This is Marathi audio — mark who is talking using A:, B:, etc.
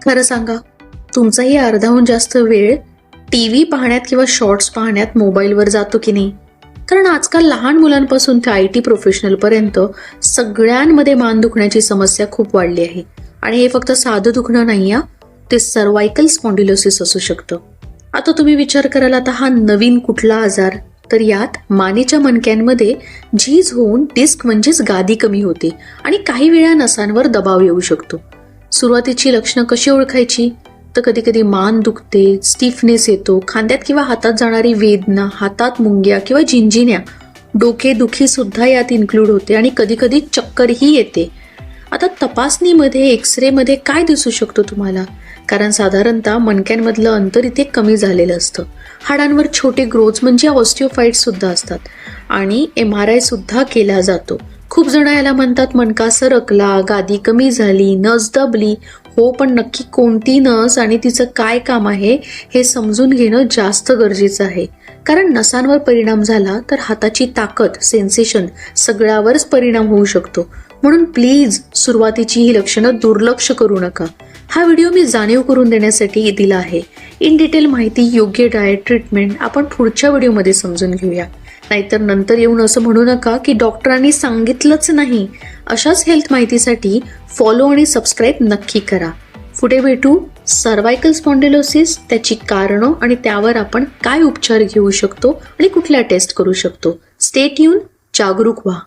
A: खरं सांगा, तुमचाही अर्धाहून जास्त वेळ टीव्ही पाहण्यात किंवा शॉर्ट्स पाहण्यात मोबाईलवर जातो की नाही? कारण आजकाल लहान मुलांपासून ते IT प्रोफेशनल पर्यंत सगळ्यांमध्ये मान दुखण्याची समस्या खूप वाढली आहे. आणि हे फक्त साधं दुखणं नाही, ते सर्वायकल स्पॉन्डिलोसिस असू शकतं. आता तुम्ही विचार कराल, आता हा नवीन कुठला आजार? तर यात मानेच्या मणक्यांमध्ये झीज होऊन डिस्क म्हणजेच गादी कमी होते आणि काही वेळा नसांवर दबाव येऊ शकतो. सुरुवातीची लक्षणं कशी ओळखायची? तर कधी कधी मान दुखते, स्टिफनेस येतो, खांद्यात किंवा हातात जाणारी वेदना, हातात मुंग्या किंवा झिंझिण्या, डोकेदुखी सुद्धा यात इन्क्लूड होते आणि कधी कधी चक्करही येते. आता तपासणीमध्ये एक्सरे मध्ये काय दिसू शकतो तुम्हाला? कारण साधारणतः मणक्यांमधलं अंतर इथे कमी झालेलं असतं. हाडांवर छोटे ग्रोथ्स म्हणजे ऑस्टिओफाइट्स सुद्धा असतात आणि MRI सुद्धा केला जातो. खूप जण याला म्हणतात मणका सरकला, गादी कमी झाली, नस दबली. हो, पण नक्की कोणती नस आणि तिचं काय काम आहे हे समजून घेणं जास्त गरजेचं आहे. कारण नसांवर परिणाम झाला तर हाताची ताकद, सेन्सेशन सगळ्यावरच परिणाम होऊ शकतो. म्हणून प्लीज सुरुवातीची ही लक्षणं दुर्लक्ष करू नका. हा व्हिडिओ मी जाणीव करून देण्यासाठी दिला आहे. इन डिटेल माहिती, योग्य डाएट, ट्रीटमेंट आपण पुढच्या व्हिडिओमध्ये समजून घेऊया. नाहीतर नंतर येऊन असं म्हणू नका की डॉक्टरांनी सांगितलंच नाही. अशाच हेल्थ माहितीसाठी फॉलो आणि सबस्क्राईब नक्की करा. पुढे भेटू. सर्वायकल स्पॉन्डिलोसिस, त्याची कारणं आणि त्यावर आपण काय उपचार घेऊ शकतो आणि कुठल्या टेस्ट करू शकतो. स्टे ट्यून, जागरूक व्हा.